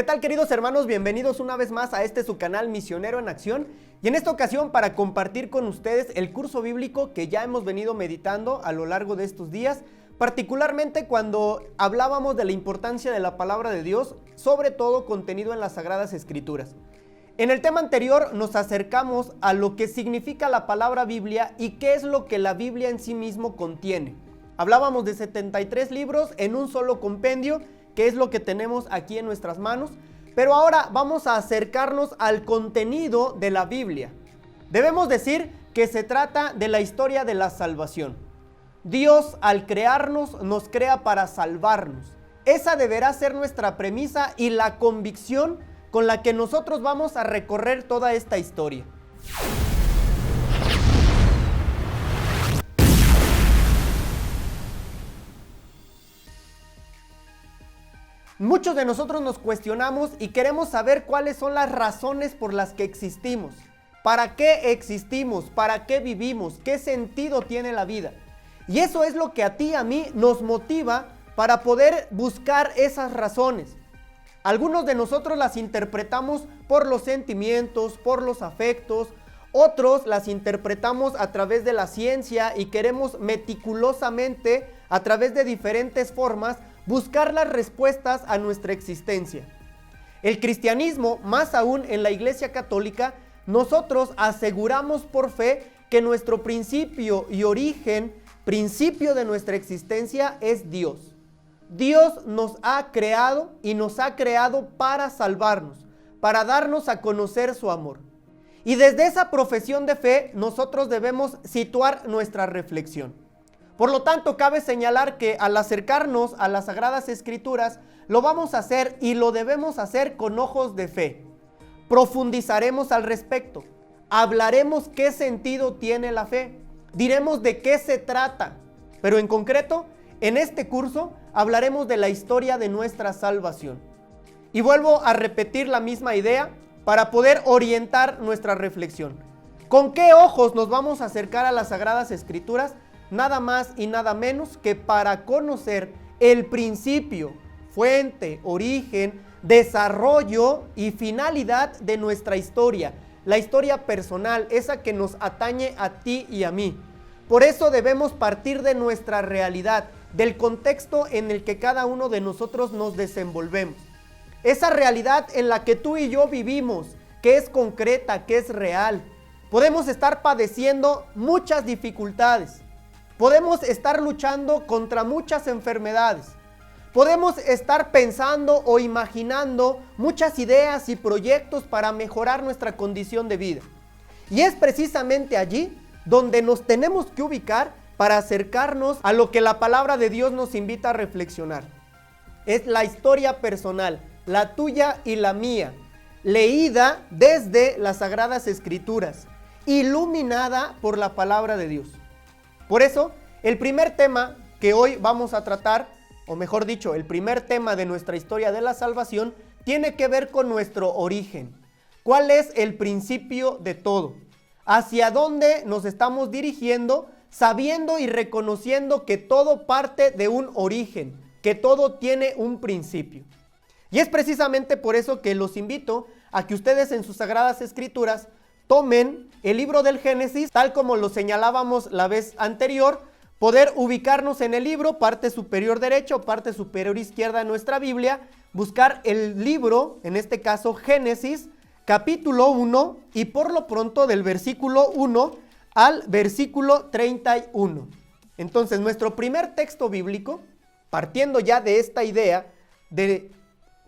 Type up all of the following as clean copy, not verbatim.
tal, queridos hermanos? Bienvenidos una vez más a su canal Misionero en Acción, y en esta ocasión para compartir con ustedes el curso bíblico que ya hemos venido meditando a lo largo de estos días, particularmente cuando hablábamos de la importancia de la palabra de Dios, sobre todo contenido en las Sagradas Escrituras. En el tema anterior nos acercamos a lo que significa la palabra Biblia y qué es lo que la Biblia en sí mismo contiene. Hablábamos de 73 libros en un solo compendio, que es lo que tenemos aquí en nuestras manos, pero ahora vamos a acercarnos al contenido de la Biblia. Debemos decir que se trata de la historia de la salvación. Dios, al crearnos, nos crea para salvarnos. Esa deberá ser nuestra premisa y la convicción con la que nosotros vamos a recorrer toda esta historia. Muchos de nosotros nos cuestionamos y queremos saber cuáles son las razones por las que existimos. ¿Para qué existimos? ¿Para qué vivimos? ¿Qué sentido tiene la vida? Y eso es lo que a ti y a mí nos motiva para poder buscar esas razones. Algunos de nosotros las interpretamos por los sentimientos, por los afectos. Otros las interpretamos a través de la ciencia y queremos meticulosamente, a través de diferentes formas, buscar las respuestas a nuestra existencia. El cristianismo, más aún en la Iglesia Católica, nosotros aseguramos por fe que nuestro principio y origen, principio de nuestra existencia es Dios. Dios nos ha creado y nos ha creado para salvarnos, para darnos a conocer su amor. Y desde esa profesión de fe nosotros debemos situar nuestra reflexión. Por lo tanto, cabe señalar que al acercarnos a las Sagradas Escrituras, lo vamos a hacer y lo debemos hacer con ojos de fe. Profundizaremos al respecto, hablaremos qué sentido tiene la fe, diremos de qué se trata, pero en concreto, en este curso hablaremos de la historia de nuestra salvación. Y vuelvo a repetir la misma idea para poder orientar nuestra reflexión. ¿Con qué ojos nos vamos a acercar a las Sagradas Escrituras? Nada más y nada menos que para conocer el principio, fuente, origen, desarrollo y finalidad de nuestra historia, la historia personal, esa que nos atañe a ti y a mí. Por eso debemos partir de nuestra realidad, del contexto en el que cada uno de nosotros nos desenvolvemos. Esa realidad en la que tú y yo vivimos, que es concreta, que es real. Podemos estar padeciendo muchas dificultades. Podemos estar luchando contra muchas enfermedades. Podemos estar pensando o imaginando muchas ideas y proyectos para mejorar nuestra condición de vida. Y es precisamente allí donde nos tenemos que ubicar para acercarnos a lo que la palabra de Dios nos invita a reflexionar. Es la historia personal, la tuya y la mía, leída desde las Sagradas Escrituras, iluminada por la palabra de Dios. Por eso, el primer tema que hoy vamos a tratar, o mejor dicho, el primer tema de nuestra historia de la salvación, tiene que ver con nuestro origen. ¿Cuál es el principio de todo? ¿Hacia dónde nos estamos dirigiendo, sabiendo y reconociendo que todo parte de un origen, que todo tiene un principio? Y es precisamente por eso que los invito a que ustedes en sus Sagradas Escrituras tomen el libro del Génesis, tal como lo señalábamos la vez anterior, poder ubicarnos en el libro, parte superior derecha o parte superior izquierda de nuestra Biblia, buscar el libro, en este caso Génesis, capítulo 1, y por lo pronto del versículo 1 al versículo 31. Entonces, nuestro primer texto bíblico, partiendo ya de esta idea de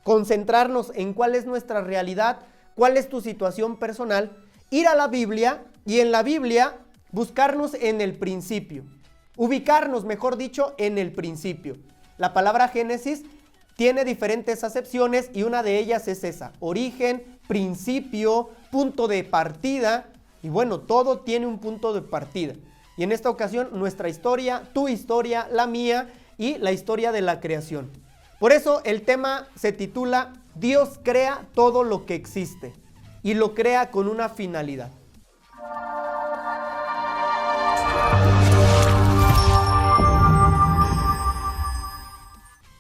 concentrarnos en cuál es nuestra realidad, cuál es tu situación personal, ir a la Biblia y en la Biblia buscarnos en el principio, ubicarnos, mejor dicho, en el principio. La palabra Génesis tiene diferentes acepciones y una de ellas es esa: origen, principio, punto de partida. Y bueno, todo tiene un punto de partida. Y en esta ocasión nuestra historia, tu historia, la mía y la historia de la creación. Por eso el tema se titula Dios crea todo lo que existe. Y lo crea con una finalidad.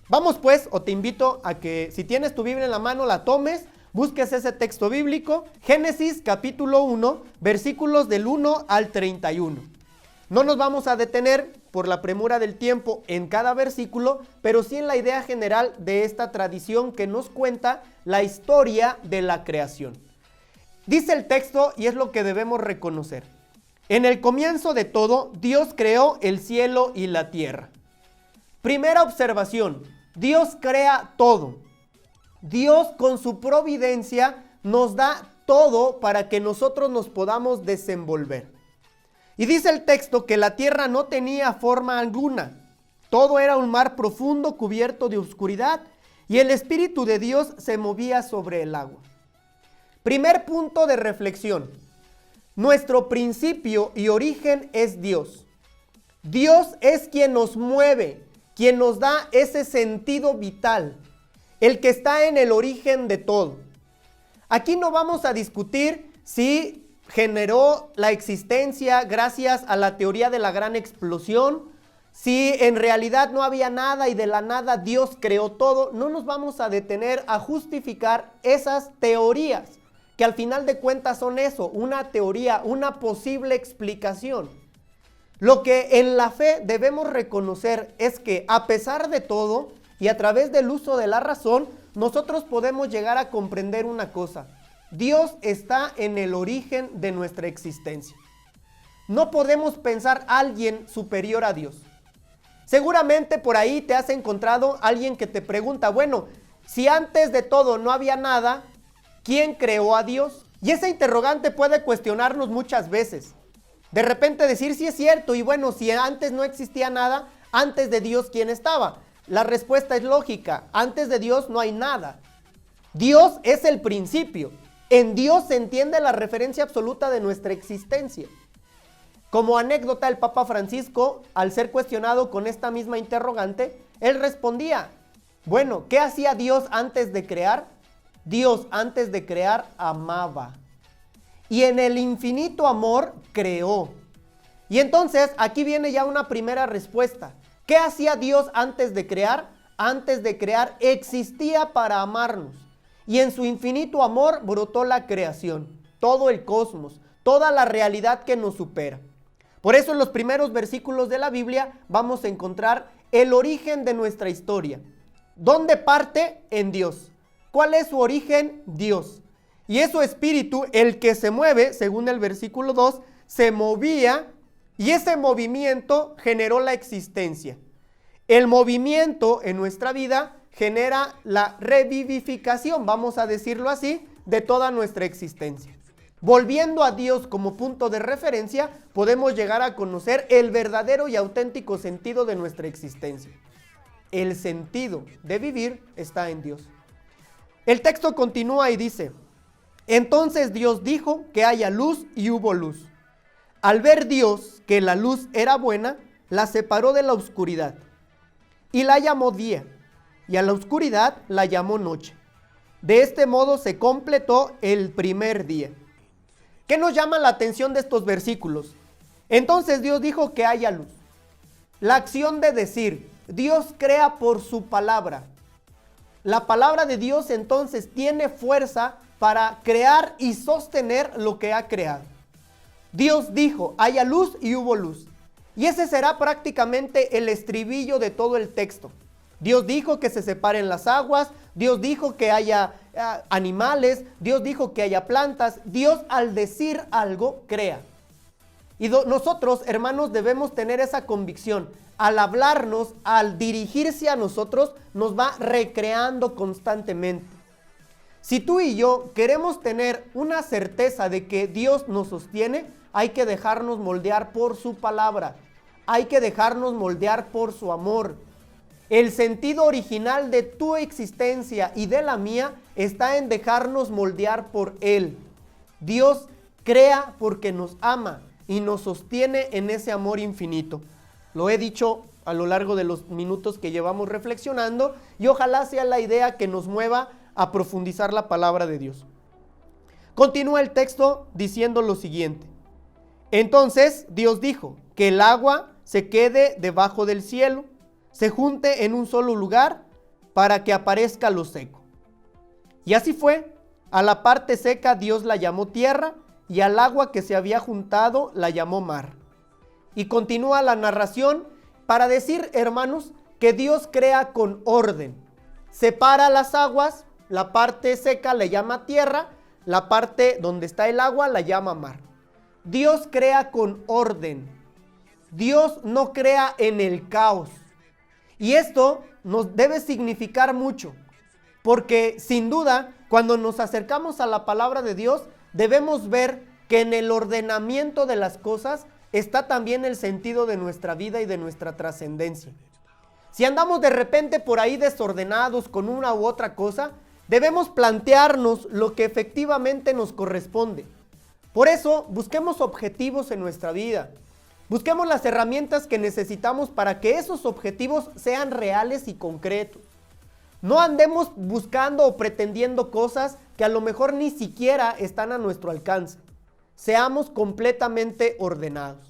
Vamos pues, o te invito a que si tienes tu Biblia en la mano la tomes, busques ese texto bíblico, Génesis capítulo 1, versículos del 1 al 31. No nos vamos a detener por la premura del tiempo en cada versículo, pero sí en la idea general de esta tradición que nos cuenta la historia de la creación. Dice el texto, y es lo que debemos reconocer: en el comienzo de todo, Dios creó el cielo y la tierra. Primera observación: Dios crea todo. Dios con su providencia nos da todo para que nosotros nos podamos desenvolver. Y dice el texto que la tierra no tenía forma alguna. Todo era un mar profundo cubierto de oscuridad y el Espíritu de Dios se movía sobre el agua. Primer punto de reflexión: nuestro principio y origen es Dios. Dios es quien nos mueve, quien nos da ese sentido vital, el que está en el origen de todo. Aquí no vamos a discutir si generó la existencia gracias a la teoría de la gran explosión, si en realidad no había nada y de la nada Dios creó todo. No nos vamos a detener a justificar esas teorías, que al final de cuentas son eso, una teoría, una posible explicación. Lo que en la fe debemos reconocer es que a pesar de todo y a través del uso de la razón, nosotros podemos llegar a comprender una cosa: Dios está en el origen de nuestra existencia. No podemos pensar a alguien superior a Dios. Seguramente por ahí te has encontrado alguien que te pregunta, bueno, si antes de todo no había nada, ¿quién creó a Dios? Y esa interrogante puede cuestionarnos muchas veces. De repente decir, sí es cierto, y bueno, si antes no existía nada, antes de Dios, ¿quién estaba? La respuesta es lógica: antes de Dios no hay nada. Dios es el principio. En Dios se entiende la referencia absoluta de nuestra existencia. Como anécdota, el Papa Francisco, al ser cuestionado con esta misma interrogante, él respondía, bueno, ¿qué hacía Dios antes de crear? Dios antes de crear amaba. Y en el infinito amor creó. Y entonces aquí viene ya una primera respuesta. ¿Qué hacía Dios antes de crear? Antes de crear existía para amarnos. Y en su infinito amor brotó la creación, todo el cosmos, toda la realidad que nos supera. Por eso en los primeros versículos de la Biblia vamos a encontrar el origen de nuestra historia. ¿Dónde parte? En Dios. ¿Cuál es su origen? Dios. Y es su espíritu el que se mueve, según el versículo 2, se movía y ese movimiento generó la existencia. El movimiento en nuestra vida genera la revivificación, vamos a decirlo así, de toda nuestra existencia. Volviendo a Dios como punto de referencia, podemos llegar a conocer el verdadero y auténtico sentido de nuestra existencia. El sentido de vivir está en Dios. El texto continúa y dice, entonces Dios dijo que haya luz y hubo luz. Al ver Dios que la luz era buena, la separó de la oscuridad y la llamó día, y a la oscuridad la llamó noche. De este modo se completó el primer día. ¿Qué nos llama la atención de estos versículos? Entonces Dios dijo que haya luz. La acción de decir, Dios crea por su palabra. La palabra de Dios entonces tiene fuerza para crear y sostener lo que ha creado. Dios dijo, haya luz y hubo luz. Y ese será prácticamente el estribillo de todo el texto. Dios dijo que se separen las aguas, Dios dijo que haya animales, Dios dijo que haya plantas. Dios al decir algo crea. Y nosotros, hermanos, debemos tener esa convicción. Al hablarnos, al dirigirse a nosotros, nos va recreando constantemente. Si tú y yo queremos tener una certeza de que Dios nos sostiene, hay que dejarnos moldear por su palabra. Hay que dejarnos moldear por su amor. El sentido original de tu existencia y de la mía está en dejarnos moldear por Él. Dios crea porque nos ama y nos sostiene en ese amor infinito. Lo he dicho a lo largo de los minutos que llevamos reflexionando y ojalá sea la idea que nos mueva a profundizar la palabra de Dios. Continúa el texto diciendo lo siguiente. Entonces Dios dijo que el agua se quede debajo del cielo, se junte en un solo lugar, para que aparezca lo seco. Y así fue. A la parte seca Dios la llamó tierra, y al agua que se había juntado la llamó mar. Y continúa la narración para decir, hermanos, que Dios crea con orden. Separa las aguas, la parte seca le llama tierra, la parte donde está el agua la llama mar. Dios crea con orden. Dios no crea en el caos. Y esto nos debe significar mucho, porque sin duda, cuando nos acercamos a la palabra de Dios, debemos ver que en el ordenamiento de las cosas está también el sentido de nuestra vida y de nuestra trascendencia. Si andamos de repente por ahí desordenados con una u otra cosa, debemos plantearnos lo que efectivamente nos corresponde. Por eso, busquemos objetivos en nuestra vida. Busquemos las herramientas que necesitamos para que esos objetivos sean reales y concretos. No andemos buscando o pretendiendo cosas que a lo mejor ni siquiera están a nuestro alcance. Seamos completamente ordenados.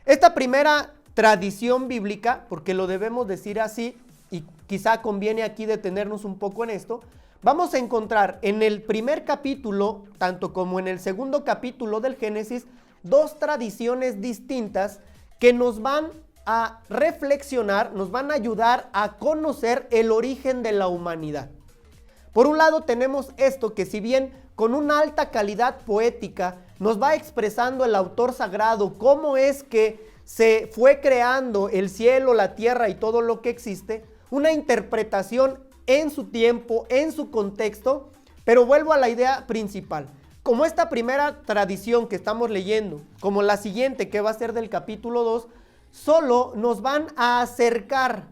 Esta primera tradición bíblica, porque lo debemos decir así, y quizá conviene aquí detenernos un poco en esto, vamos a encontrar en el primer capítulo, tanto como en el segundo capítulo del Génesis, dos tradiciones distintas que nos van a reflexionar, nos van a ayudar a conocer el origen de la humanidad. Por un lado tenemos esto que, si bien con una alta calidad poética nos va expresando el autor sagrado cómo es que se fue creando el cielo, la tierra y todo lo que existe, una interpretación en su tiempo, en su contexto, pero vuelvo a la idea principal. Como esta primera tradición que estamos leyendo, como la siguiente que va a ser del capítulo 2, solo nos van a acercar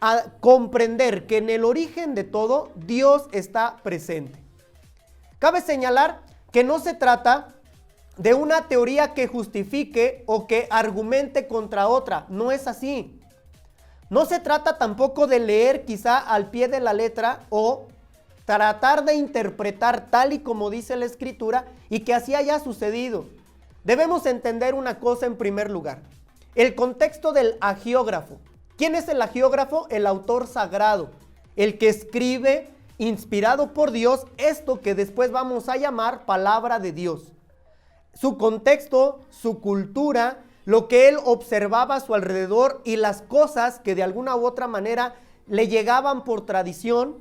a comprender que en el origen de todo Dios está presente. Cabe señalar que no se trata de una teoría que justifique o que argumente contra otra, no es así. No se trata tampoco de leer quizá al pie de la letra o tratar de interpretar tal y como dice la Escritura y que así haya sucedido. Debemos entender una cosa en primer lugar: el contexto del hagiógrafo. ¿Quién es el hagiógrafo? El autor sagrado, el que escribe, inspirado por Dios, esto que después vamos a llamar palabra de Dios. Su contexto, su cultura, lo que él observaba a su alrededor y las cosas que de alguna u otra manera le llegaban por tradición.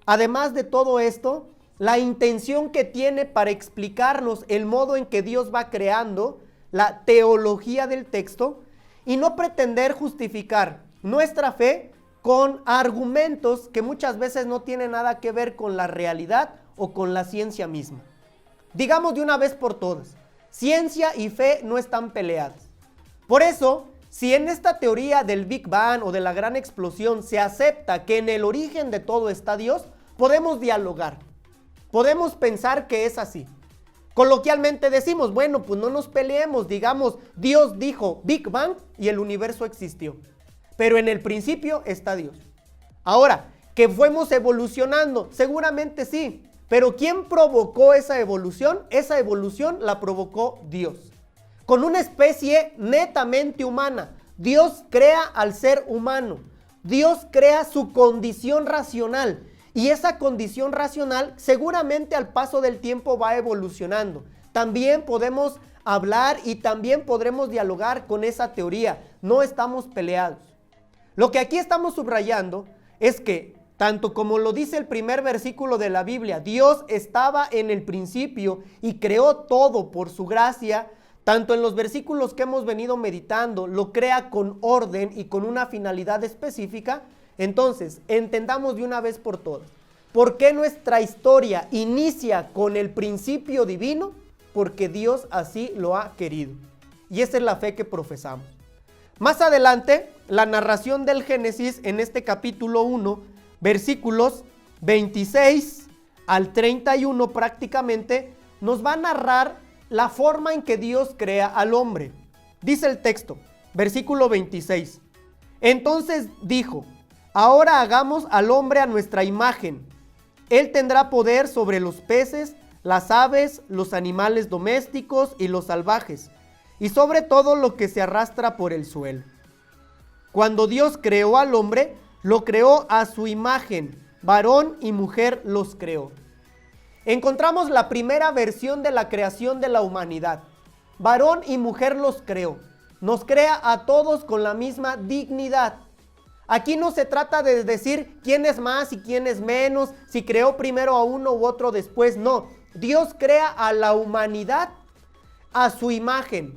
Además de todo esto, la intención que tiene para explicarnos el modo en que Dios va creando, la teología del texto, y no pretender justificar nuestra fe con argumentos que muchas veces no tienen nada que ver con la realidad o con la ciencia misma. Digamos de una vez por todas, ciencia y fe no están peleadas. Por eso, si en esta teoría del Big Bang o de la gran explosión se acepta que en el origen de todo está Dios, podemos dialogar, podemos pensar que es así. Coloquialmente decimos, bueno, pues no nos peleemos, digamos, Dios dijo Big Bang y el universo existió. Pero en el principio está Dios. Ahora, ¿que fuimos evolucionando? Seguramente sí. Pero ¿quién provocó esa evolución? Esa evolución la provocó Dios. Con una especie netamente humana. Dios crea al ser humano. Dios crea su condición racional. Y esa condición racional seguramente al paso del tiempo va evolucionando. También podemos hablar y también podremos dialogar con esa teoría. No estamos peleados. Lo que aquí estamos subrayando es que, tanto como lo dice el primer versículo de la Biblia, Dios estaba en el principio y creó todo por su gracia, tanto en los versículos que hemos venido meditando, lo crea con orden y con una finalidad específica. Entonces, entendamos de una vez por todas, ¿por qué nuestra historia inicia con el principio divino? Porque Dios así lo ha querido. Y esa es la fe que profesamos. Más adelante, la narración del Génesis en este capítulo 1, versículos 26 al 31 prácticamente, nos va a narrar la forma en que Dios crea al hombre. Dice el texto, versículo 26. Entonces dijo: ahora hagamos al hombre a nuestra imagen. Él tendrá poder sobre los peces, las aves, los animales domésticos y los salvajes, y sobre todo lo que se arrastra por el suelo. Cuando Dios creó al hombre, Lo creó a su imagen, varón y mujer los creó. Encontramos la primera versión de la creación de la humanidad. Varón y mujer los creó. Nos crea a todos con la misma dignidad. Aquí no se trata de decir quién es más y quién es menos, si creó primero a uno u otro después. No, Dios crea a la humanidad a su imagen.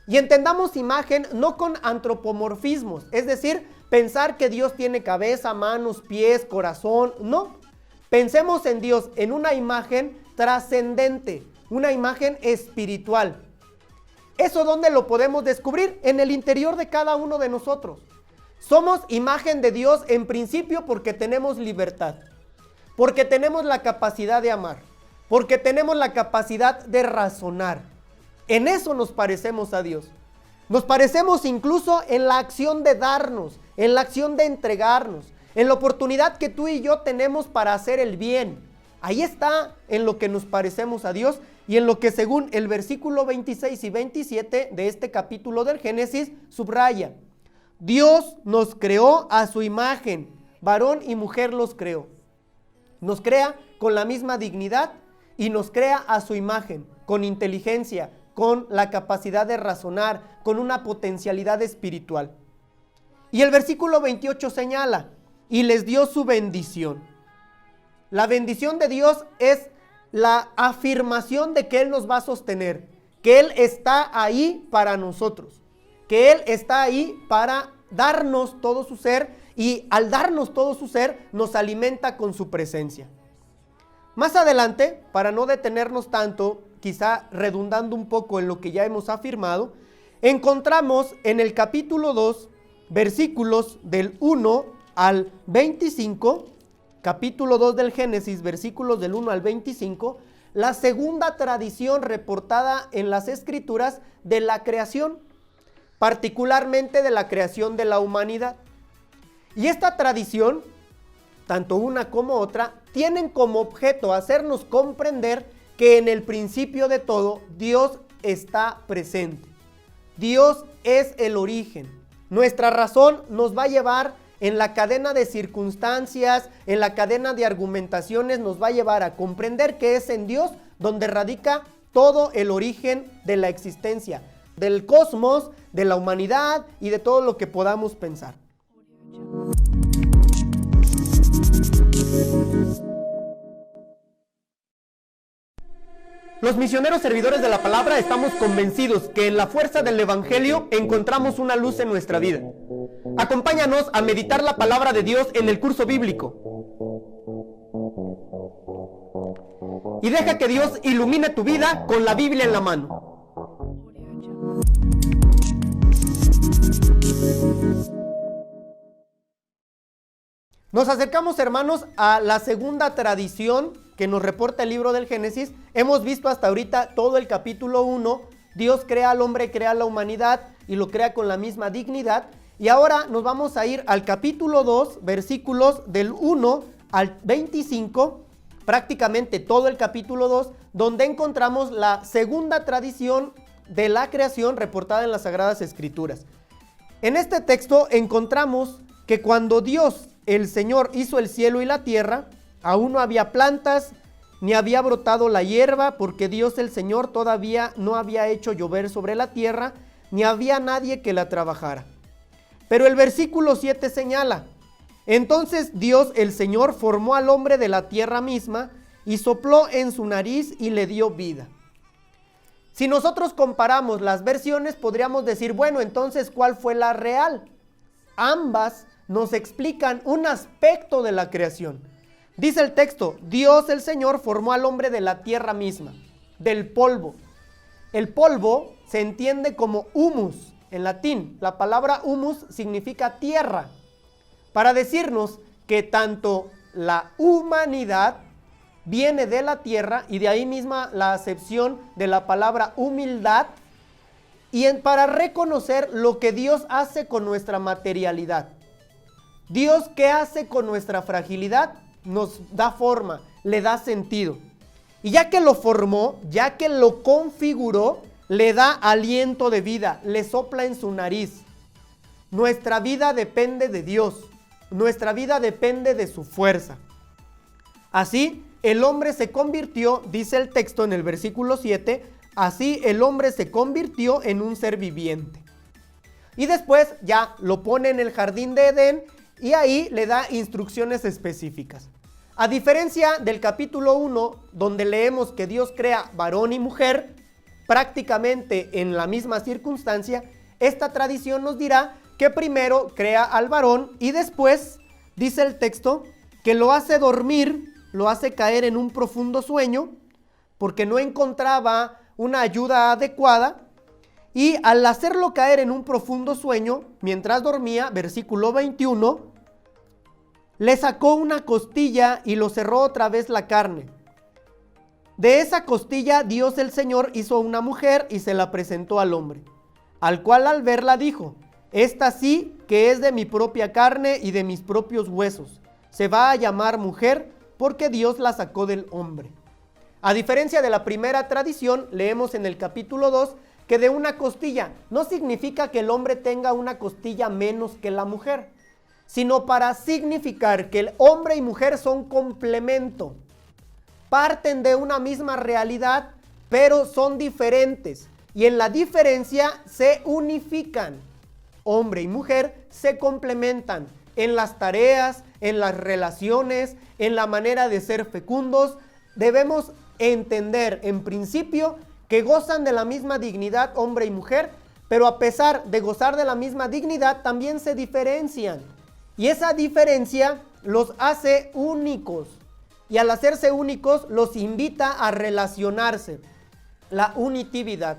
Y entendamos imagen no con antropomorfismos, es decir, pensar que Dios tiene cabeza, manos, pies, corazón. No, pensemos en Dios en una imagen trascendente, una imagen espiritual. ¿Eso dónde lo podemos descubrir? En el interior de cada uno de nosotros. Somos imagen de Dios en principio porque tenemos libertad, porque tenemos la capacidad de amar, porque tenemos la capacidad de razonar. En eso nos parecemos a Dios. Nos parecemos incluso en la acción de darnos, en la acción de entregarnos, en la oportunidad que tú y yo tenemos para hacer el bien. Ahí está en lo que nos parecemos a Dios y en lo que según el versículo 26 y 27 de este capítulo del Génesis subraya. Dios nos creó a su imagen, varón y mujer los creó. Nos crea con la misma dignidad y nos crea a su imagen, con inteligencia, con la capacidad de razonar, con una potencialidad espiritual. Y el versículo 28 señala, y les dio su bendición. La bendición de Dios es la afirmación de que Él nos va a sostener, que Él está ahí para nosotros, que Él está ahí para darnos todo su ser y al darnos todo su ser nos alimenta con su presencia. Más adelante, para no detenernos tanto, quizá redundando un poco en lo que ya hemos afirmado, encontramos en el capítulo 2, versículos del 1 al 25, capítulo 2 del Génesis, versículos del 1 al 25, la segunda tradición reportada en las Escrituras de la creación, particularmente de la creación de la humanidad. Y esta tradición, tanto una como otra, tienen como objeto hacernos comprender que en el principio de todo Dios está presente. Dios es el origen. Nuestra razón nos va a llevar en la cadena de circunstancias, en la cadena de argumentaciones, nos va a llevar a comprender que es en Dios donde radica todo el origen de la existencia, del cosmos, de la humanidad y de todo lo que podamos pensar. Los misioneros servidores de la palabra estamos convencidos que en la fuerza del evangelio encontramos una luz en nuestra vida. Acompáñanos a meditar la palabra de Dios en el curso bíblico. Y deja que Dios ilumine tu vida con la Biblia en la mano. Nos acercamos, hermanos, a la segunda tradición que nos reporta el libro del Génesis. Hemos visto hasta ahorita todo el capítulo 1. Dios crea al hombre, crea a la humanidad y lo crea con la misma dignidad. Y ahora nos vamos a ir al capítulo 2, versículos del 1 al 25, prácticamente todo el capítulo 2, donde encontramos la segunda tradición de la creación reportada en las Sagradas Escrituras. En este texto encontramos que cuando Dios, el Señor, hizo el cielo y la tierra, aún no había plantas, ni había brotado la hierba, porque Dios el Señor todavía no había hecho llover sobre la tierra, ni había nadie que la trabajara. Pero el versículo 7 señala, entonces Dios el Señor formó al hombre de la tierra misma, y sopló en su nariz y le dio vida. Si nosotros comparamos las versiones, podríamos decir, bueno, entonces, ¿cuál fue la real? Ambas nos explican un aspecto de la creación. Dice el texto, Dios el Señor formó al hombre de la tierra misma, del polvo. El polvo se entiende como humus en latín. La palabra humus significa tierra, para decirnos que tanto la humanidad viene de la tierra y de ahí misma la acepción de la palabra humildad y para reconocer lo que Dios hace con nuestra materialidad. Dios, ¿qué hace con nuestra fragilidad? Nos da forma, le da sentido. Y ya que lo formó, ya que lo configuró, le da aliento de vida, le sopla en su nariz. Nuestra vida depende de Dios. nuestra vida depende de su fuerza. Así, el hombre se convirtió, dice el texto en el versículo 7, así el hombre se convirtió en un ser viviente. Y después ya lo pone en el jardín de Edén y ahí le da instrucciones específicas. A diferencia del capítulo 1, donde leemos que Dios crea varón y mujer, prácticamente en la misma circunstancia, esta tradición nos dirá que primero crea al varón y después, dice el texto, que lo hace dormir, lo hace caer en un profundo sueño, porque no encontraba una ayuda adecuada, y al hacerlo caer en un profundo sueño, mientras dormía, versículo 21, le sacó una costilla y lo cerró otra vez la carne. De esa costilla Dios el Señor hizo una mujer y se la presentó al hombre, al cual al verla dijo, esta sí que es de mi propia carne y de mis propios huesos, se va a llamar mujer porque Dios la sacó del hombre. A diferencia de la primera tradición, leemos en el capítulo 2 que de una costilla no significa que el hombre tenga una costilla menos que la mujer, sino para significar que el hombre y mujer son complemento. Parten de una misma realidad, pero son diferentes. Y en la diferencia se unifican. Hombre y mujer se complementan en las tareas, en las relaciones, en la manera de ser fecundos. Debemos entender en principio que gozan de la misma dignidad hombre y mujer, pero a pesar de gozar de la misma dignidad también se diferencian. Y esa diferencia los hace únicos. Y al hacerse únicos los invita a relacionarse. La unitividad,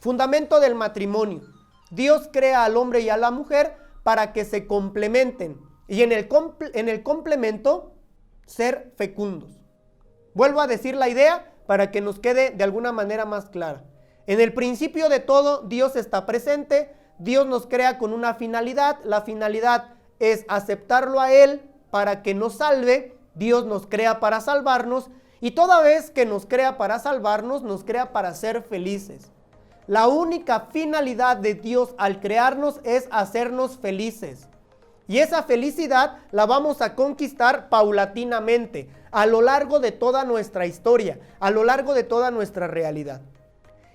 fundamento del matrimonio. Dios crea al hombre y a la mujer para que se complementen. Y en el complemento ser fecundos. Vuelvo a decir la idea para que nos quede de alguna manera más clara. En el principio de todo, Dios está presente. Dios nos crea con una finalidad. La finalidad es aceptarlo a Él para que nos salve. Dios nos crea para salvarnos y toda vez que nos crea para salvarnos, nos crea para ser felices. La única finalidad de Dios al crearnos es hacernos felices. Y esa felicidad la vamos a conquistar paulatinamente, a lo largo de toda nuestra historia, a lo largo de toda nuestra realidad.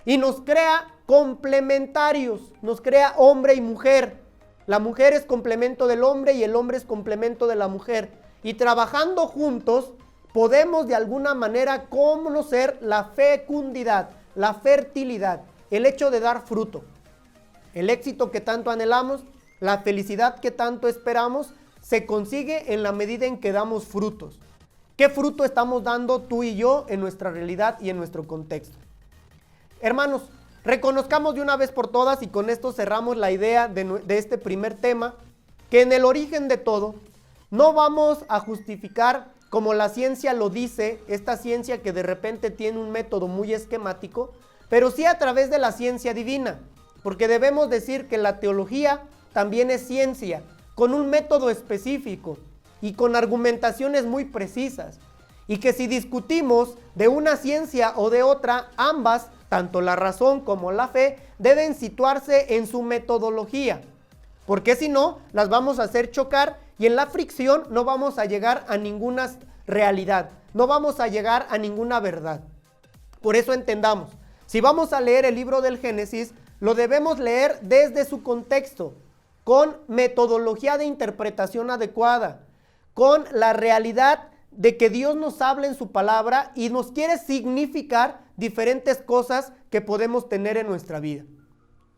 Y nos crea complementarios, nos crea hombre y mujer. La mujer es complemento del hombre y el hombre es complemento de la mujer. Y trabajando juntos podemos de alguna manera conocer la fecundidad, la fertilidad, el hecho de dar fruto. El éxito que tanto anhelamos, la felicidad que tanto esperamos, se consigue en la medida en que damos frutos. ¿Qué fruto estamos dando tú y yo en nuestra realidad y en nuestro contexto? Hermanos, reconozcamos de una vez por todas, y con esto cerramos la idea de este primer tema, que en el origen de todo, no vamos a justificar como la ciencia lo dice, esta ciencia que de repente tiene un método muy esquemático, pero sí a través de la ciencia divina, porque debemos decir que la teología también es ciencia, con un método específico y con argumentaciones muy precisas, y que si discutimos de una ciencia o de otra, ambas, tanto la razón como la fe, deben situarse en su metodología, porque si no, las vamos a hacer chocar. Y en la fricción no vamos a llegar a ninguna realidad, no vamos a llegar a ninguna verdad. Por eso entendamos, si vamos a leer el libro del Génesis, lo debemos leer desde su contexto, con metodología de interpretación adecuada, con la realidad de que Dios nos habla en su palabra y nos quiere significar diferentes cosas que podemos tener en nuestra vida.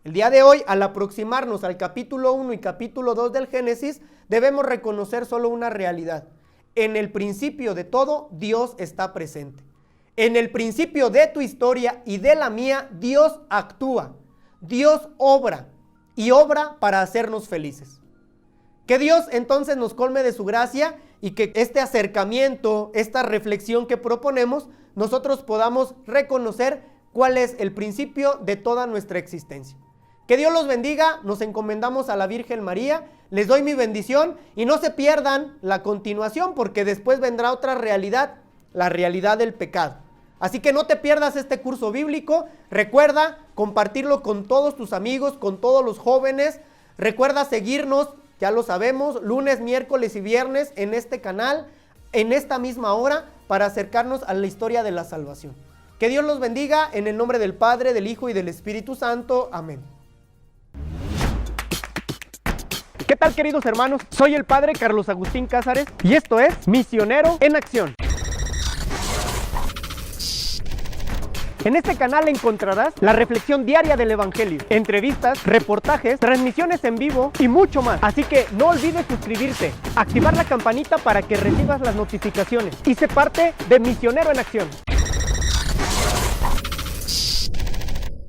El día de hoy, al aproximarnos al capítulo 1 y capítulo 2 del Génesis, debemos reconocer solo una realidad. En el principio de todo, Dios está presente. En el principio de tu historia y de la mía, Dios actúa. Dios obra y obra para hacernos felices. Que Dios entonces nos colme de su gracia y que este acercamiento, esta reflexión que proponemos, nosotros podamos reconocer cuál es el principio de toda nuestra existencia. Que Dios los bendiga, nos encomendamos a la Virgen María, les doy mi bendición y no se pierdan la continuación porque después vendrá otra realidad, la realidad del pecado. Así que no te pierdas este curso bíblico, recuerda compartirlo con todos tus amigos, con todos los jóvenes, recuerda seguirnos Ya lo sabemos, lunes, miércoles y viernes en este canal, en esta misma hora, para acercarnos a la historia de la salvación. Que Dios los bendiga en el nombre del Padre, del Hijo y del Espíritu Santo. Amén. ¿Qué tal, queridos hermanos? Soy el Padre Carlos Agustín Cázares y esto es Misionero en Acción. En este canal encontrarás la reflexión diaria del Evangelio, entrevistas, reportajes, transmisiones en vivo y mucho más. Así que no olvides suscribirte, activar la campanita para que recibas las notificaciones y sé parte de Misionero en Acción.